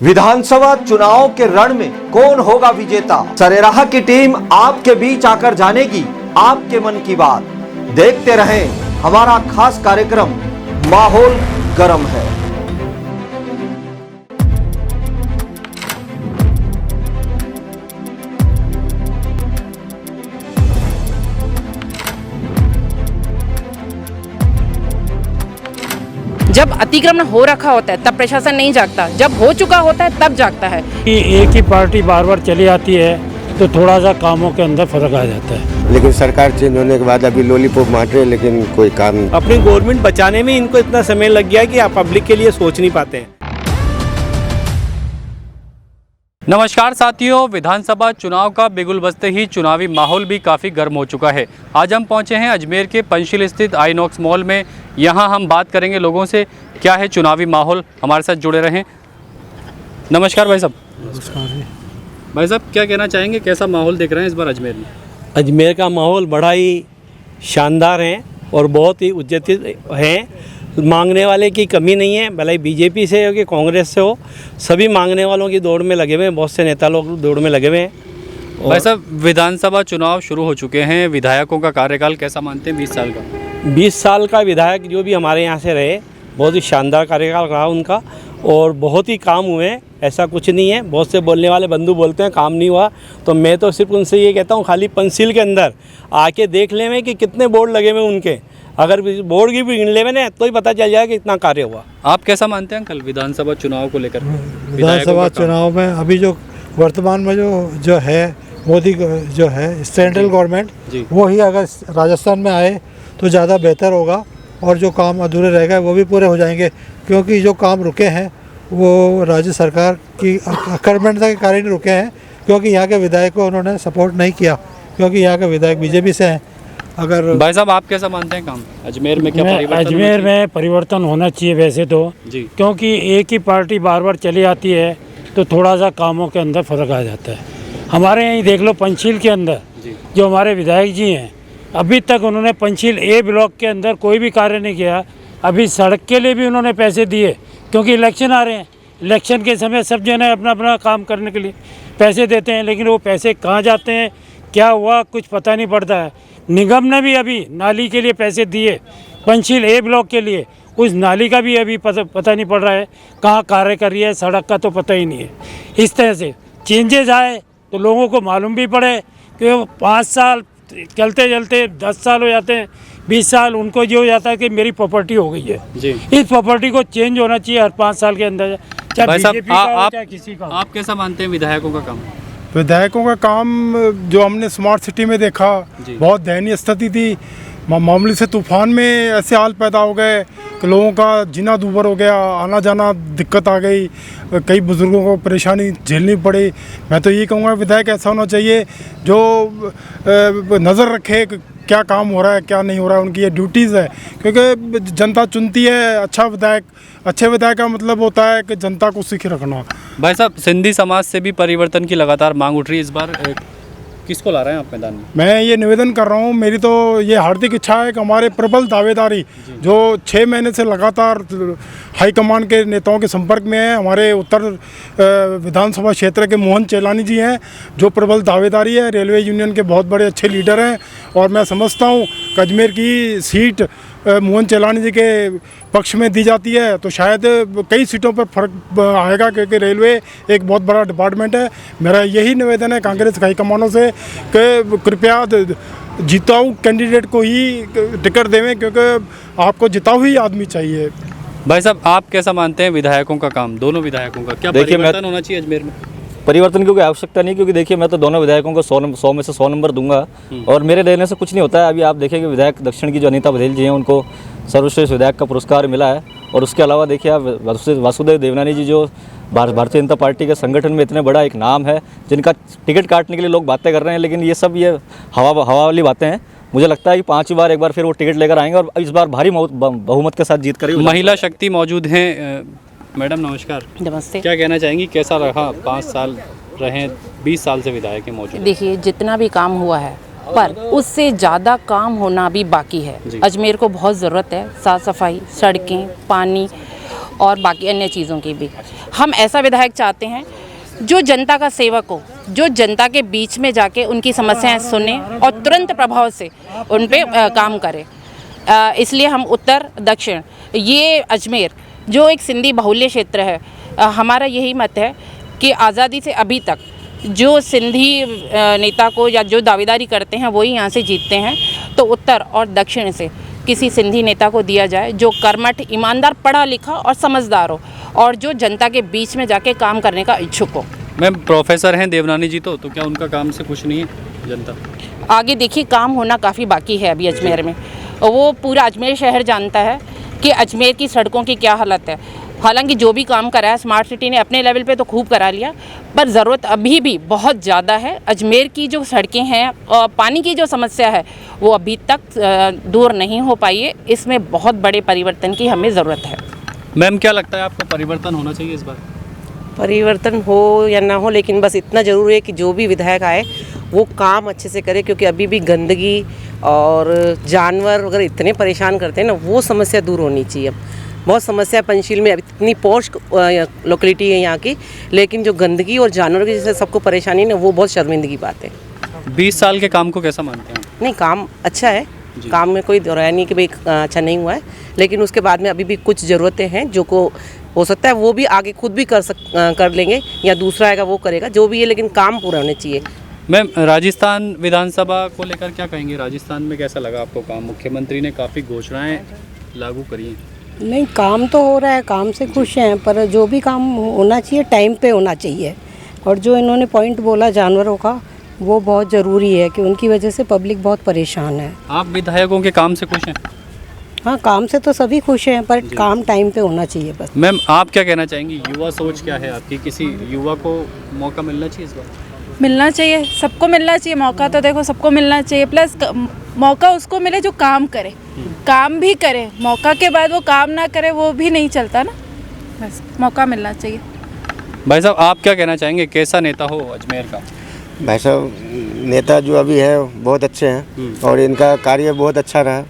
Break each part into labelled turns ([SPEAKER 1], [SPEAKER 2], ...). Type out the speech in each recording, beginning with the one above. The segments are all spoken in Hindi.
[SPEAKER 1] विधानसभा चुनाव के रण में कौन होगा विजेता? सरेराह की टीम आपके बीच आकर जानेगी आपके मन की बात। देखते रहें हमारा खास कार्यक्रम माहौल गर्म है।
[SPEAKER 2] जब अतिक्रमण हो रखा होता है तब प्रशासन नहीं जागता, जब हो चुका होता है तब जागता है।
[SPEAKER 3] एक ही पार्टी बार बार चली आती है तो थोड़ा सा कामों के अंदर फर्क आ जाता है।
[SPEAKER 4] लेकिन सरकार चेंज होने के बाद अभी लॉलीपॉप बांट रहे हैं, लेकिन कोई काम।
[SPEAKER 5] अपनी गवर्नमेंट बचाने में इनको इतना समय लग गया कि आप पब्लिक के लिए सोच नहीं पाते हैं।
[SPEAKER 6] नमस्कार साथियों, विधानसभा चुनाव का बिगुल बजते ही चुनावी माहौल भी काफ़ी गर्म हो चुका है। आज हम पहुंचे हैं अजमेर के पंचशील स्थित आइनॉक्स मॉल में। यहां हम बात करेंगे लोगों से, क्या है चुनावी माहौल। हमारे साथ जुड़े रहें। नमस्कार भाई साहब।
[SPEAKER 3] नमस्कार
[SPEAKER 6] भाई साहब, क्या कहना चाहेंगे, कैसा माहौल देख रहे हैं इस बार अजमेर में?
[SPEAKER 5] अजमेर का माहौल बड़ा ही शानदार है और बहुत ही उज्जैतित है। मांगने वाले की कमी नहीं है, भले बीजेपी से हो कि कांग्रेस से हो, सभी मांगने वालों की दौड़ में लगे हुए हैं। बहुत से नेता लोग दौड़ में लगे हुए हैं।
[SPEAKER 6] भाई साहब, विधानसभा चुनाव शुरू हो चुके हैं, विधायकों का कार्यकाल कैसा मानते हैं 20 साल का?
[SPEAKER 5] 20 साल का विधायक जो भी हमारे यहाँ से रहे, बहुत ही शानदार कार्यकाल रहा उनका और बहुत ही काम हुए हैं। ऐसा कुछ नहीं है, बहुत से बोलने वाले बंधु बोलते हैं काम नहीं हुआ, तो मैं तो सिर्फ उनसे ये कहता हूँ खाली पंचशील के अंदर आके देख ले में कि कितने बोर्ड लगे हुए उनके। अगर बोर्ड की भी गिन ले मैंने तो ही पता चल जाएगा कि इतना कार्य हुआ।
[SPEAKER 6] आप कैसा मानते हैं अंकल विधानसभा चुनाव को लेकर?
[SPEAKER 7] विधानसभा चुनाव में अभी जो वर्तमान में जो है मोदी जो है सेंट्रल गवर्नमेंट, वो ही अगर राजस्थान में आए तो ज़्यादा बेहतर होगा और जो काम अधूरे रह गए वो भी पूरे हो जाएंगे, क्योंकि जो काम रुके हैं वो राज्य सरकार की अकर्मण्यता के कारण ही रुके हैं, क्योंकि यहाँ के विधायक को उन्होंने सपोर्ट नहीं किया, क्योंकि यहाँ के विधायक बीजेपी से हैं। अगर
[SPEAKER 6] भाई साहब, आप कैसा मानते हैं काम अजमेर में? क्या परिवर्तन?
[SPEAKER 3] अजमेर में परिवर्तन होना चाहिए वैसे तो
[SPEAKER 6] जी,
[SPEAKER 3] क्योंकि एक ही पार्टी बार बार चली आती है तो थोड़ा सा कामों के अंदर फर्क आ जाता है। हमारे यहाँ देख लो पंचशील के अंदर जो हमारे विधायक जी हैं, अभी तक उन्होंने पंचशील ए ब्लॉक के अंदर कोई भी कार्य नहीं किया। अभी सड़क के लिए भी उन्होंने पैसे दिए, क्योंकि इलेक्शन आ रहे हैं। इलेक्शन के समय सब जने अपना अपना काम करने के लिए पैसे देते हैं, लेकिन वो पैसे कहाँ जाते हैं, क्या हुआ, कुछ पता नहीं पड़ता है। निगम ने भी अभी नाली के लिए पैसे दिए पंचशील ए ब्लॉक के लिए, उस नाली का भी अभी पता नहीं पड़ रहा है कहाँ कार्य कर रही है, सड़क का तो पता ही नहीं है। इस तरह से चेंजेस आए तो लोगों को मालूम भी पड़े कि 5 साल चलते चलते 10 साल हो जाते हैं, 20 साल उनको जो हो जाता है कि मेरी प्रॉपर्टी हो गई है
[SPEAKER 6] जी।
[SPEAKER 3] इस प्रॉपर्टी को चेंज होना चाहिए हर 5 साल के अंदर, चाहे
[SPEAKER 6] भाई साहब,
[SPEAKER 3] बीजेपी का हो चाहे किसी का हो।
[SPEAKER 6] आप कैसा मानते हैं विधायकों का काम?
[SPEAKER 8] विधायकों का काम जो हमने स्मार्ट सिटी में देखा, बहुत दयनीय स्थिति थी। मामूली से तूफान में ऐसे हाल पैदा हो गए कि लोगों का जीना दूभर हो गया, आना जाना दिक्कत आ गई, कई बुजुर्गों को परेशानी झेलनी पड़ी। मैं तो ये कहूँगा विधायक ऐसा होना चाहिए जो नज़र रखे क्या काम हो रहा है क्या नहीं हो रहा है। उनकी ये ड्यूटीज़ है, क्योंकि जनता चुनती है। अच्छे विधायक का मतलब होता है कि जनता को सुखी रखना।
[SPEAKER 6] भाई साहब, सिंधी समाज से भी परिवर्तन की लगातार मांग उठ रही है। इस बार किसको ला रहे हैं आप मैदान में?
[SPEAKER 8] मैं ये निवेदन कर रहा हूँ, मेरी तो ये हार्दिक इच्छा है कि हमारे प्रबल दावेदारी जो 6 महीने से लगातार हाईकमान के नेताओं के संपर्क में है, हमारे उत्तर विधानसभा क्षेत्र के मोहन चेलानी जी हैं, जो प्रबल दावेदारी है। रेलवे यूनियन के बहुत बड़े अच्छे लीडर हैं और मैं समझता हूँ कि अजमेर की सीट मोहन चेलानी जी के पक्ष में दी जाती है तो शायद कई सीटों पर फर्क आएगा, क्योंकि रेलवे एक बहुत बड़ा डिपार्टमेंट है। मेरा यही निवेदन है कांग्रेस हाईकमानों से कि कृपया जिताऊ कैंडिडेट को ही टिकट देवें, क्योंकि आपको जिताऊ ही आदमी चाहिए।
[SPEAKER 6] भाई साहब, आप कैसा मानते हैं विधायकों का काम, दोनों विधायकों का? क्या परिवर्तन होना चाहिए अजमेर में?
[SPEAKER 9] परिवर्तन की कोई आवश्यकता नहीं, क्योंकि देखिए मैं तो दोनों विधायकों को 100 में से 100 नंबर दूंगा और मेरे देने से कुछ नहीं होता है। अभी आप देखेंगे विधायक दक्षिण की जो अनीता बघेल जी हैं, उनको सर्वश्रेष्ठ विधायक का पुरस्कार मिला है। और उसके अलावा देखिए आप वासुदेव देवनानी जी जो भारतीय जनता पार्टी के संगठन में इतने बड़ा एक नाम है, जिनका टिकट काटने के लिए लोग बातें कर रहे हैं, लेकिन ये हवा वाली बातें हैं। मुझे लगता है कि 5वीं बार एक बार फिर वो टिकट लेकर आएंगे और इस बार भारी बहुमत के साथ जीत करेंगे।
[SPEAKER 6] महिला शक्ति मौजूद हैं। मैडम नमस्कार।
[SPEAKER 2] नमस्ते।
[SPEAKER 6] क्या कहना चाहेंगी, कैसा रहा 5 साल रहे, 20 साल से विधायक मौजूद?
[SPEAKER 2] देखिए, जितना भी काम हुआ है पर उससे ज़्यादा काम होना भी बाकी है। अजमेर को बहुत ज़रूरत है साफ़ सफाई, सड़कें, पानी और बाकी अन्य चीज़ों की भी। हम ऐसा विधायक चाहते हैं जो जनता का सेवक हो, जो जनता के बीच में जाके उनकी समस्याएं सुने और तुरंत प्रभाव से उन पे काम करे। इसलिए हम उत्तर दक्षिण ये अजमेर जो एक सिंधी बहुल्य क्षेत्र है, हमारा यही मत है कि आज़ादी से अभी तक जो सिंधी नेता को या जो दावेदारी करते हैं वही यहाँ से जीतते हैं, तो उत्तर और दक्षिण से किसी सिंधी नेता को दिया जाए जो कर्मठ, ईमानदार, पढ़ा लिखा और समझदार हो और जो जनता के बीच में जाके काम करने का इच्छुक हो।
[SPEAKER 6] मैम प्रोफेसर हैं देवनानी जी, तो क्या उनका काम से खुश नहीं है जनता?
[SPEAKER 2] आगे देखिए, काम होना काफ़ी बाकी है अभी अजमेर में। वो पूरा अजमेर शहर जानता है कि अजमेर की सड़कों की क्या हालत है। हालांकि जो भी काम करा है स्मार्ट सिटी ने अपने लेवल पे तो खूब करा लिया, पर ज़रूरत अभी भी बहुत ज़्यादा है। अजमेर की जो सड़कें हैं और पानी की जो समस्या है वो अभी तक दूर नहीं हो पाई है। इसमें बहुत बड़े परिवर्तन की हमें ज़रूरत है।
[SPEAKER 6] मैम क्या लगता है आपको परिवर्तन होना चाहिए इस बार?
[SPEAKER 10] परिवर्तन हो या ना हो, लेकिन बस इतना ज़रूर है कि जो भी विधायक आए वो काम अच्छे से करे, क्योंकि अभी भी गंदगी और जानवर वगैरह इतने परेशान करते हैं ना, वो समस्या दूर होनी चाहिए। बहुत समस्या है पंचशील में, इतनी पॉश लोकेलिटी है यहाँ की, लेकिन जो गंदगी और जानवर की जैसे सबको परेशानी है ना, वो बहुत शर्मिंदगी बात है।
[SPEAKER 6] 20 साल के काम को कैसा मानते हैं?
[SPEAKER 10] नहीं, काम अच्छा है, काम में कोई दोहराया नहीं कि भाई अच्छा नहीं हुआ है, लेकिन उसके बाद में अभी भी कुछ ज़रूरतें हैं जो को हो सकता है वो भी आगे खुद भी कर लेंगे या दूसरा आएगा वो करेगा, जो भी है, लेकिन काम पूरा होने चाहिए।
[SPEAKER 6] मैम राजस्थान विधानसभा को लेकर क्या कहेंगे? राजस्थान में कैसा लगा आपको काम? मुख्यमंत्री ने काफ़ी घोषणाएं लागू करी हैं।
[SPEAKER 11] नहीं, काम तो हो रहा है, काम से खुश हैं, पर जो भी काम होना चाहिए टाइम पे होना चाहिए। और जो इन्होंने पॉइंट बोला जानवरों का, वो बहुत ज़रूरी है कि उनकी वजह से पब्लिक बहुत परेशान है।
[SPEAKER 6] आप विधायकों के काम से खुश हैं?
[SPEAKER 11] हाँ, काम से तो सभी खुश हैं, पर काम टाइम पे होना चाहिए बस।
[SPEAKER 6] मैम आप क्या कहना चाहेंगी? युवा सोच क्या है आपकी? किसी युवा को मौका मिलना चाहिए इस बार?
[SPEAKER 12] मिलना चाहिए, सबको मिलना चाहिए मौका, तो देखो सबको मिलना चाहिए। प्लस मौका उसको मिले जो काम करे, काम भी करे। मौका के बाद वो काम ना करे वो भी नहीं चलता ना, बस मौका मिलना चाहिए।
[SPEAKER 6] भाई साहब आप क्या कहना चाहेंगे, कैसा नेता हो अजमेर का?
[SPEAKER 4] भाई साहब, नेता जो अभी है बहुत अच्छे हैं और इनका कार्य बहुत अच्छा रहा।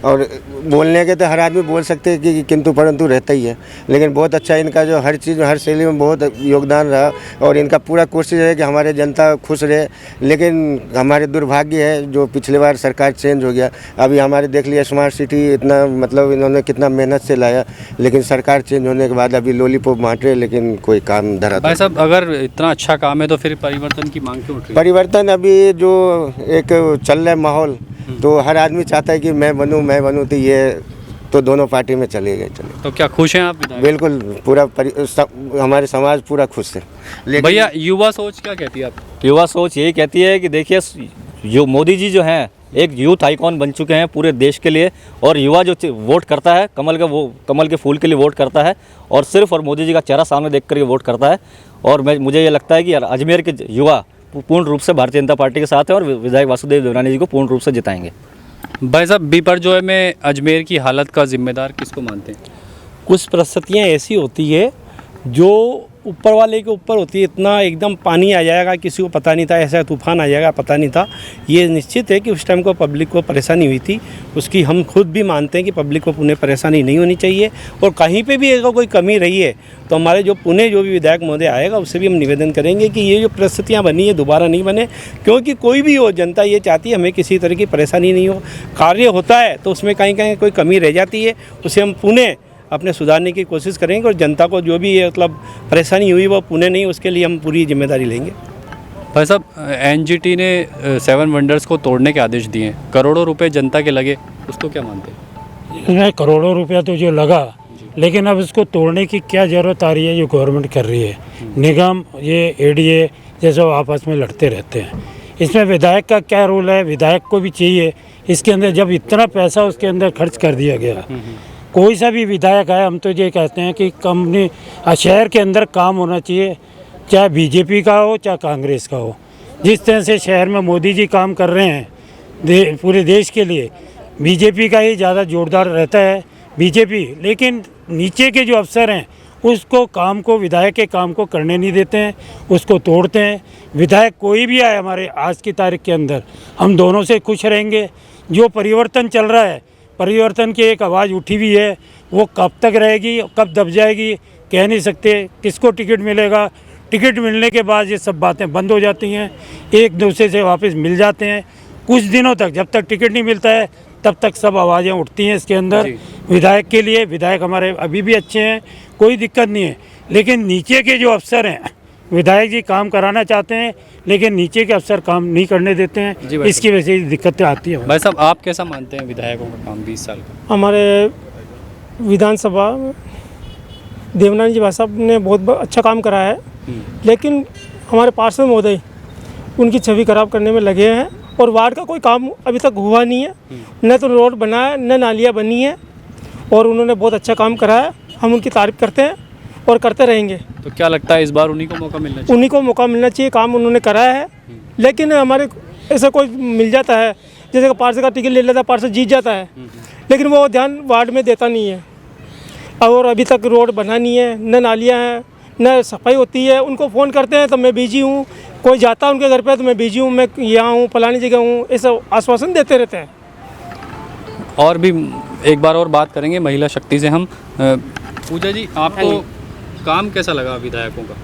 [SPEAKER 4] और बोलने के तो हर आदमी बोल सकते हैं कि किंतु परंतु रहता ही है, लेकिन बहुत अच्छा इनका जो हर चीज़ हर शैली में बहुत योगदान रहा और इनका पूरा कोशिश है कि हमारे जनता खुश रहे। लेकिन हमारे दुर्भाग्य है जो पिछली बार सरकार चेंज हो गया, अभी हमारे देख लिया स्मार्ट सिटी इतना मतलब इन्होंने कितना मेहनत से लाया, लेकिन सरकार चेंज होने के बाद अभी लॉलीपॉप बांट रहे, लेकिन कोई काम धरा।
[SPEAKER 6] भाई साहब अगर इतना अच्छा काम है तो फिर परिवर्तन की मांग क्यों उठ रही है?
[SPEAKER 4] परिवर्तन अभी जो एक चल रहा है माहौल, तो हर आदमी चाहता है कि मैं बनूं, तो ये तो दोनों पार्टी में चले गए।
[SPEAKER 6] तो क्या खुश हैं आप विधायक?
[SPEAKER 4] बिल्कुल, पूरा हमारे समाज पूरा खुश है।
[SPEAKER 6] भैया युवा सोच क्या कहती है आप?
[SPEAKER 9] युवा सोच यही कहती है कि देखिए जो मोदी जी जो हैं एक यूथ आइकॉन बन चुके हैं पूरे देश के लिए, और युवा जो वोट करता है कमल के फूल के लिए वोट करता है और सिर्फ और मोदी जी का चेहरा सामने देख कर वोट करता है। और मुझे ये लगता है कि अजमेर के युवा पूर्ण रूप से भारतीय जनता पार्टी के साथ हैं और विधायक वासुदेव देवनानी जी को पूर्ण रूप से जिताएंगे।
[SPEAKER 6] भाई साहब बिपरजॉय में अजमेर की हालत का जिम्मेदार किसको मानते हैं?
[SPEAKER 5] कुछ परिस्थितियाँ ऐसी होती है जो ऊपर वाले के ऊपर होती है। इतना एकदम पानी आ जाएगा किसी को पता नहीं था, ऐसा तूफान आ जाएगा पता नहीं था। ये निश्चित है कि उस टाइम को पब्लिक को परेशानी हुई थी, उसकी हम खुद भी मानते हैं कि पब्लिक को पुणे परेशानी नहीं होनी चाहिए। और कहीं पे भी अगर कोई कमी रही है तो हमारे जो पुणे जो भी विधायक महोदय आएगा उससे भी हम निवेदन करेंगे कि ये जो परिस्थितियाँ बनी है दोबारा नहीं बने, क्योंकि कोई भी हो जनता ये चाहती है हमें किसी तरह की परेशानी नहीं हो। कार्य होता है तो उसमें कहीं कहीं कोई कमी रह जाती है, उसे हम पुणे अपने सुधारने की कोशिश करेंगे और जनता को जो भी मतलब परेशानी हुई वो पुणे नहीं, उसके लिए हम पूरी जिम्मेदारी लेंगे।
[SPEAKER 6] भाई साहब एनजीटी ने 7 वंडर्स को तोड़ने के आदेश दिए, करोड़ों रुपए जनता के लगे, उसको क्या मानते हैं?
[SPEAKER 3] नहीं, करोड़ों रुपया तो जो लगा, लेकिन अब इसको तोड़ने की क्या ज़रूरत आ रही है? जो गवर्नमेंट कर रही है, निगम ये एडीए जैसे वो आपस में लड़ते रहते हैं। इसमें विधायक का क्या रोल है? विधायक को भी चाहिए इसके अंदर, जब इतना पैसा उसके अंदर खर्च कर दिया गया, कोई सा भी विधायक है, हम तो ये कहते हैं कि कंपनी शहर के अंदर काम होना चाहिए, चाहे बीजेपी का हो चाहे कांग्रेस का हो। जिस तरह से शहर में मोदी जी काम कर रहे हैं पूरे देश के लिए, बीजेपी का ही ज़्यादा जोरदार रहता है बीजेपी, लेकिन नीचे के जो अफसर हैं उसको काम को, विधायक के काम को करने नहीं देते हैं, उसको तोड़ते हैं। विधायक कोई भी आए हमारे आज की तारीख के अंदर, हम दोनों से खुश रहेंगे। जो परिवर्तन चल रहा है, परिवर्तन की एक आवाज़ उठी हुई है, वो कब तक रहेगी, कब दब जाएगी कह नहीं सकते। किसको टिकट मिलेगा, टिकट मिलने के बाद ये सब बातें बंद हो जाती हैं, एक दूसरे से वापस मिल जाते हैं। कुछ दिनों तक जब तक टिकट नहीं मिलता है तब तक सब आवाज़ें उठती हैं इसके अंदर विधायक के लिए। विधायक हमारे अभी भी अच्छे हैं, कोई दिक्कत नहीं है, लेकिन नीचे के जो अफसर हैं, विधायक जी काम कराना चाहते हैं लेकिन नीचे के अफसर काम नहीं करने देते हैं, इसकी वजह से दिक्कतें आती हैं।
[SPEAKER 6] भाई साहब, आप कैसा मानते हैं विधायकों का काम 20 साल का?
[SPEAKER 13] हमारे विधानसभा देवनानी जी भाई साहब ने बहुत अच्छा काम करा है, लेकिन हमारे पार्षद महोदय उनकी छवि खराब करने में लगे हैं और वार्ड का कोई काम अभी तक हुआ नहीं है, न तो रोड बना है न नालियाँ बनी है, और उन्होंने बहुत अच्छा काम करा है। हम उनकी तारीफ करते हैं और करते रहेंगे।
[SPEAKER 6] तो क्या लगता है इस बार उन्हीं को मौका मिलना चाहिए?
[SPEAKER 13] उन्हीं को मौका मिलना चाहिए, काम उन्होंने कराया है। लेकिन हमारे ऐसा कोई मिल जाता है, जैसे पार्षद का टिकट ले लेता है, पार्षद जीत जाता है, लेकिन वो ध्यान वार्ड में देता नहीं है। और अभी तक रोड बना नहीं है, न नालियाँ हैं, न सफाई होती है। उनको फ़ोन करते हैं तो मैं बिजी हूँ, कोई जाता है उनके घर पे तो मैं बिजी हूँ, मैं यहाँ हूँ, फलानी जगह हूँ, ऐसा आश्वासन देते रहते हैं।
[SPEAKER 6] और भी एक बार और बात करेंगे महिला शक्ति से हम। पूजा जी, आपको काम कैसा लगा विधायकों का?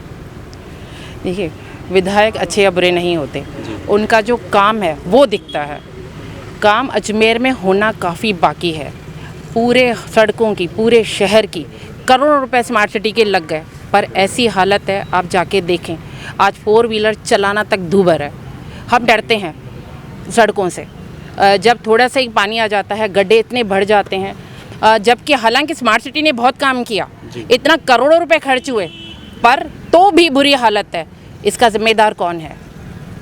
[SPEAKER 2] देखिए, विधायक अच्छे या बुरे नहीं होते, उनका जो काम है वो दिखता है। काम अजमेर में होना काफ़ी बाकी है। पूरे सड़कों की, पूरे शहर की करोड़ों रुपए स्मार्ट सिटी के लग गए, पर ऐसी हालत है, आप जाके देखें, आज 4 व्हीलर चलाना तक दूभर है। हम डरते हैं सड़कों से, जब थोड़ा सा ही पानी आ जाता है गड्ढे इतने बढ़ जाते हैं, जबकि हालांकि स्मार्ट सिटी ने बहुत काम किया, इतना करोड़ों रुपए खर्च हुए, पर तो भी बुरी हालत है। इसका जिम्मेदार कौन है?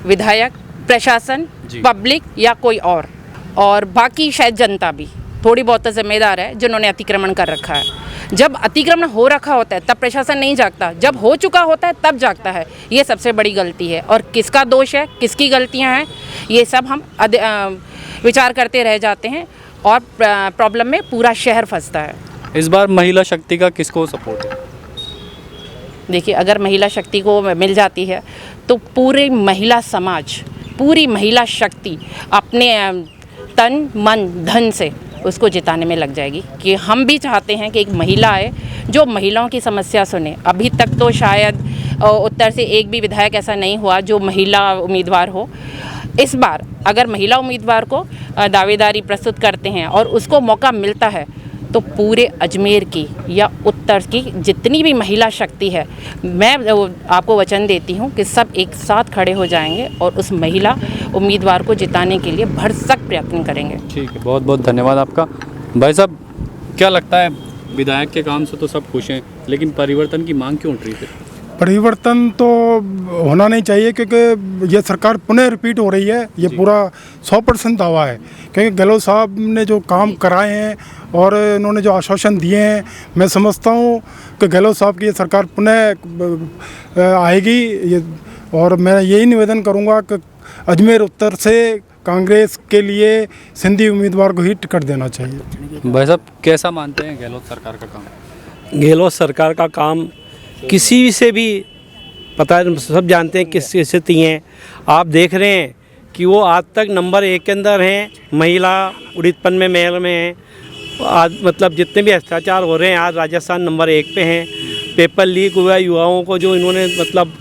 [SPEAKER 2] विधायक, प्रशासन, पब्लिक या कोई और बाकी शायद जनता भी थोड़ी बहुत जिम्मेदार है जिन्होंने अतिक्रमण कर रखा है। जब अतिक्रमण हो रखा होता है तब प्रशासन नहीं जागता, जब हो चुका होता है तब जागता है। ये सबसे बड़ी गलती है। और किसका दोष है, किसकी गलतियां हैं, ये सब हम विचार करते रह जाते हैं और प्रॉब्लम में पूरा शहर फंसता है।
[SPEAKER 6] इस बार महिला शक्ति का किसको सपोर्ट है?
[SPEAKER 2] देखिए, अगर महिला शक्ति को मिल जाती है तो पूरे महिला समाज, पूरी महिला शक्ति अपने तन मन धन से उसको जिताने में लग जाएगी। कि हम भी चाहते हैं कि एक महिला आए जो महिलाओं की समस्या सुने। अभी तक तो शायद उत्तर से एक भी विधायक ऐसा नहीं हुआ जो महिला उम्मीदवार हो। इस बार अगर महिला उम्मीदवार को दावेदारी प्रस्तुत करते हैं और उसको मौका मिलता है तो पूरे अजमेर की या उत्तर की जितनी भी महिला शक्ति है, मैं आपको वचन देती हूँ कि सब एक साथ खड़े हो जाएंगे और उस महिला उम्मीदवार को जिताने के लिए भरसक प्रयत्न करेंगे।
[SPEAKER 6] ठीक है, बहुत बहुत धन्यवाद आपका। भाई साहब, क्या लगता है विधायक के काम से तो सब खुश हैं, लेकिन परिवर्तन की मांग क्यों उठ रही है?
[SPEAKER 8] परिवर्तन तो होना नहीं चाहिए, क्योंकि ये सरकार पुनः रिपीट हो रही है। ये पूरा 100% दावा है, क्योंकि गहलोत साहब ने जो काम कराए हैं और इन्होंने जो आश्वासन दिए हैं, मैं समझता हूँ कि गहलोत साहब की ये सरकार पुनः आएगी। ये और मैं यही निवेदन करूँगा कि अजमेर उत्तर से कांग्रेस के लिए सिंधी उम्मीदवार को ही टिकट देना चाहिए।
[SPEAKER 6] भाई साहब, कैसा मानते हैं गहलोत सरकार का काम?
[SPEAKER 5] गहलोत सरकार का काम किसी से भी पता है, सब जानते हैं किस स्थिति हैं। आप देख रहे हैं कि वो आज तक नंबर 1 के अंदर हैं, महिला उड़ीदपन में मेयर में हैं। आज मतलब जितने भी अत्याचार हो रहे हैं, आज राजस्थान नंबर 1 पे हैं। पेपर लीक हुआ, युवाओं को जो इन्होंने मतलब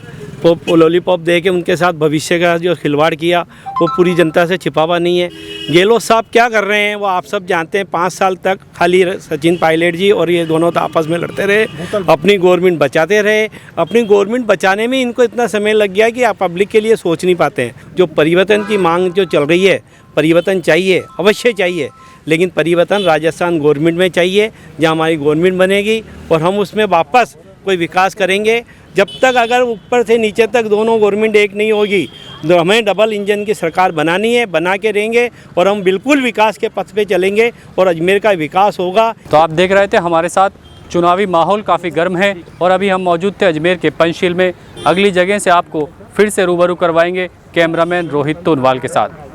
[SPEAKER 5] लॉलीपॉप दे के उनके साथ भविष्य का जो खिलवाड़ किया, वो पूरी जनता से छिपावा नहीं है। गहलोत साहब क्या कर रहे हैं वो आप सब जानते हैं। 5 साल तक खाली सचिन पायलट जी और ये दोनों तो आपस में लड़ते रहे, अपनी गवर्नमेंट बचाते रहे। अपनी गवर्नमेंट बचाने में इनको इतना समय लग गया कि आप पब्लिक के लिए सोच नहीं पाते हैं। जो परिवर्तन की मांग जो चल रही है, परिवर्तन चाहिए, अवश्य चाहिए, लेकिन परिवर्तन राजस्थान गवर्नमेंट में चाहिए, जहाँ हमारी गवर्नमेंट बनेगी और हम उसमें वापस कोई विकास करेंगे। जब तक अगर ऊपर से नीचे तक दोनों गवर्नमेंट एक नहीं होगी, तो हमें डबल इंजन की सरकार बनानी है, बना के रहेंगे और हम बिल्कुल विकास के पथ पे चलेंगे और अजमेर का विकास होगा।
[SPEAKER 6] तो आप देख रहे थे हमारे साथ चुनावी माहौल काफ़ी गर्म है और अभी हम मौजूद थे अजमेर के पंचशील में। अगली जगह से आपको फिर से रूबरू करवाएंगे कैमरामैन रोहित तोनवाल के साथ।